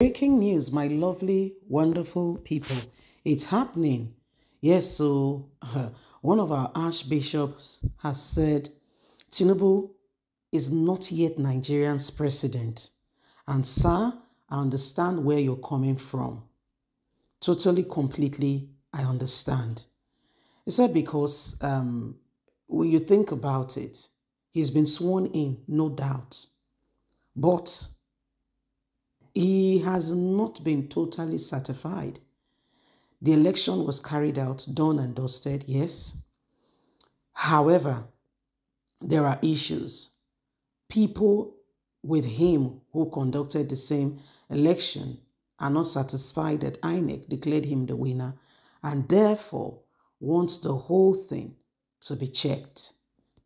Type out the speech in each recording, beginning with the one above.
Breaking news, my lovely, wonderful people. It's happening. Yes, so one of our archbishops has said Tinubu is not yet Nigerian's president. And sir, I understand where you're coming from. Totally, completely, I understand. Is that because when you think about it, he's been sworn in, no doubt. But he has not been totally certified. The election was carried out, done and dusted, yes. However, there are issues. People with him who conducted the same election are not satisfied that INEC declared him the winner and therefore wants the whole thing to be checked.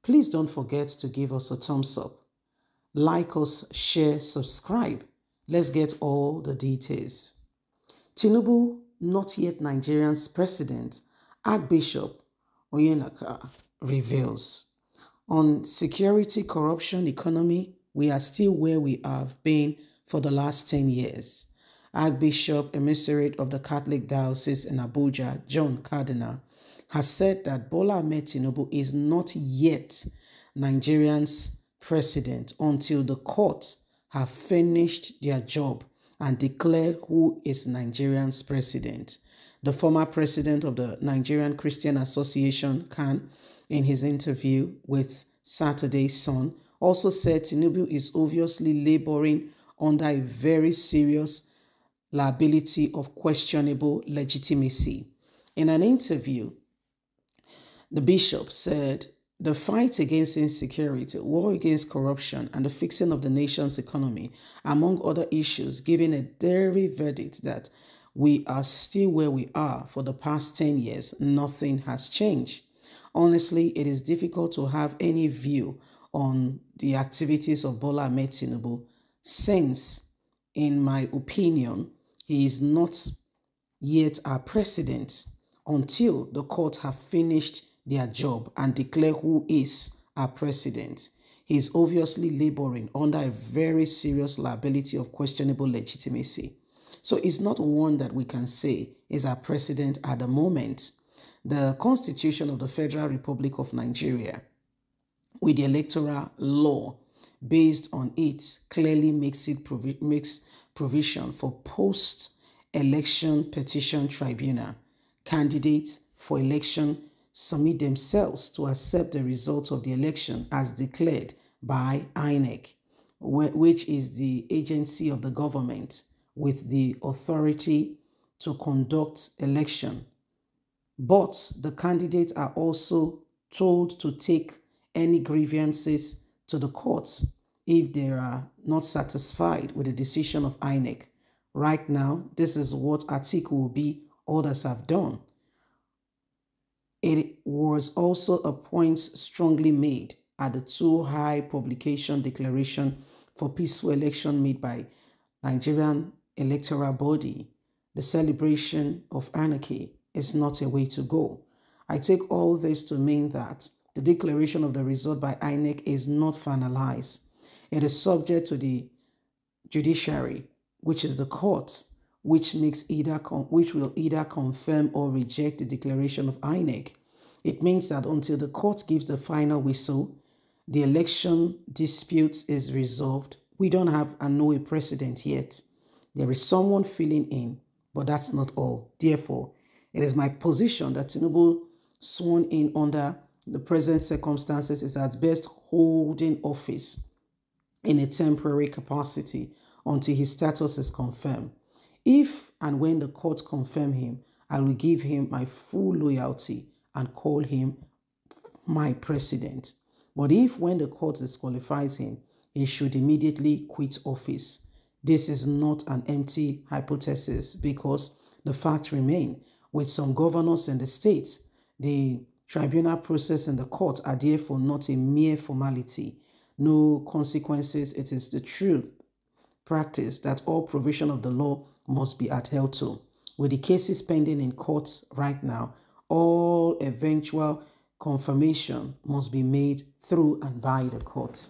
Please don't forget to give us a thumbs up. Like us, share, subscribe. Let's get all the details. Tinubu, not yet Nigerian's president, Archbishop Onaiyekan reveals. On security, corruption, economy, we are still where we have been for the last 10 years. Archbishop Emissariate of the Catholic Diocese in Abuja, John Cardinal, has said that Bola Tinubu is not yet Nigerian's president until the courts have finished their job and declared who is Nigerian's president. The former president of the Nigerian Christian Association, CAN, in his interview with Saturday's Sun, also said Tinubu is obviously laboring under a very serious liability of questionable legitimacy. In an interview, the bishop said the fight against insecurity, war against corruption, and the fixing of the nation's economy, among other issues, giving a dairy verdict that we are still where we are for the past 10 years, nothing has changed. Honestly, it is difficult to have any view on the activities of Bola Tinubu since, in my opinion, he is not yet our president until the court have finished their job and declare who is our president. He is obviously laboring under a very serious liability of questionable legitimacy. So it's not one that we can say is our president at the moment. The Constitution of the Federal Republic of Nigeria, with the electoral law based on it, clearly makes provision for post-election petition tribunal. Candidates for election submit themselves to accept the result of the election as declared by INEC, which is the agency of the government with the authority to conduct election. But the candidates are also told to take any grievances to the courts if they are not satisfied with the decision of INEC. Right now, this is what Article B others have done. It was also a point strongly made at the too high publication declaration for peaceful election made by Nigerian electoral body. The celebration of anarchy is not a way to go. I take all this to mean that the declaration of the result by INEC is not finalized. It is subject to the judiciary, which is the court, which will either confirm or reject the declaration of INEC. It means that until the court gives the final whistle, the election dispute is resolved. We don't have and know a precedent yet. There is someone filling in, but that's not all. Therefore, it is my position that Tinubu, sworn in under the present circumstances, is at best holding office in a temporary capacity until his status is confirmed. If and when the court confirm him, I will give him my full loyalty and call him my president. But if when the court disqualifies him, he should immediately quit office. This is not an empty hypothesis because the facts remain. With some governors in the states, the tribunal process in the court are therefore not a mere formality. No consequences. It is the truth practice that all provision of the law must be adhered to. With the cases pending in courts right now, all eventual confirmation must be made through and by the court.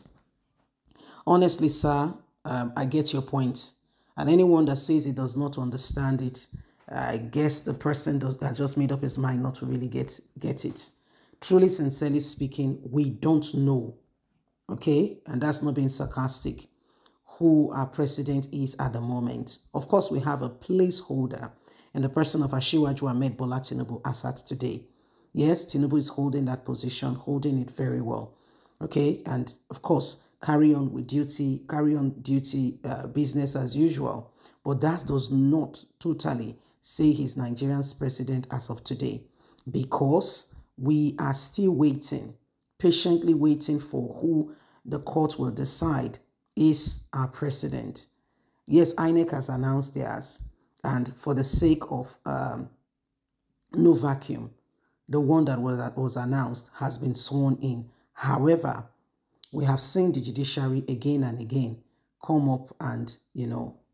Honestly, sir, I get your point. And anyone that says he does not understand it, I guess the person has just made up his mind not to really get it. Truly, sincerely speaking, we don't know, okay? And that's not being sarcastic, who our president is at the moment. Of course, we have a placeholder in the person of Asiwaju Ahmed Bola Tinubu as at today. Yes, Tinubu is holding that position, holding it very well. Okay, and of course, carry on duty, business as usual. But that does not totally say he's Nigeria's president as of today, because we are still waiting, patiently waiting for who the court will decide is our president. Yes, INEC has announced theirs, and for the sake of no vacuum, the one that was announced has been sworn in. However, we have seen the judiciary again and again come up and,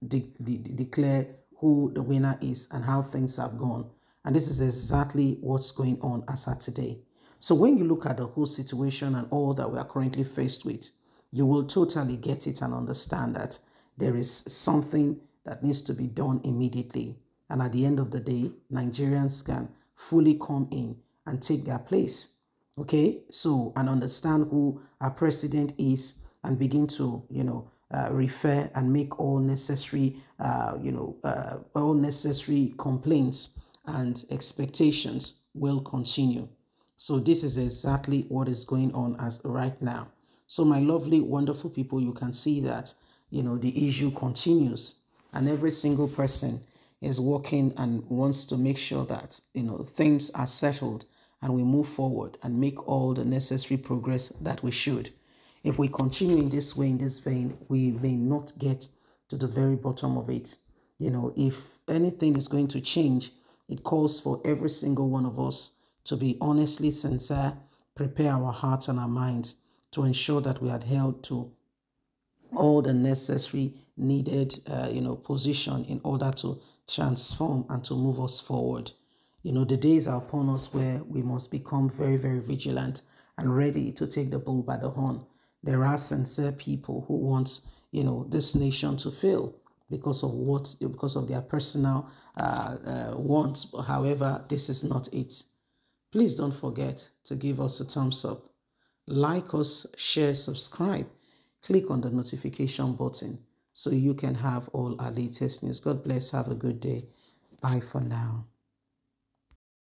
declare who the winner is and how things have gone. And this is exactly what's going on as at today. So when you look at the whole situation and all that we are currently faced with, you will totally get it and understand that there is something that needs to be done immediately. And at the end of the day, Nigerians can fully come in and take their place. Okay, so, and understand who our president is and begin to, refer and make all necessary, all necessary complaints and expectations will continue. So this is exactly what is going on as right now. So my lovely, wonderful people, you can see that, the issue continues, and every single person is working and wants to make sure that, things are settled and we move forward and make all the necessary progress that we should. If we continue in this way, in this vein, we may not get to the very bottom of it. If anything is going to change, it calls for every single one of us to be honestly sincere, prepare our hearts and our minds to ensure that we adhere to all the necessary needed, position in order to transform and to move us forward. The days are upon us where we must become very, very vigilant and ready to take the bull by the horn. There are sincere people who want, this nation to fail because of their personal wants. However, this is not it. Please don't forget to give us a thumbs up. Like us, share, subscribe. Click on the notification button so you can have all our latest news. God bless. Have a good day. Bye for now.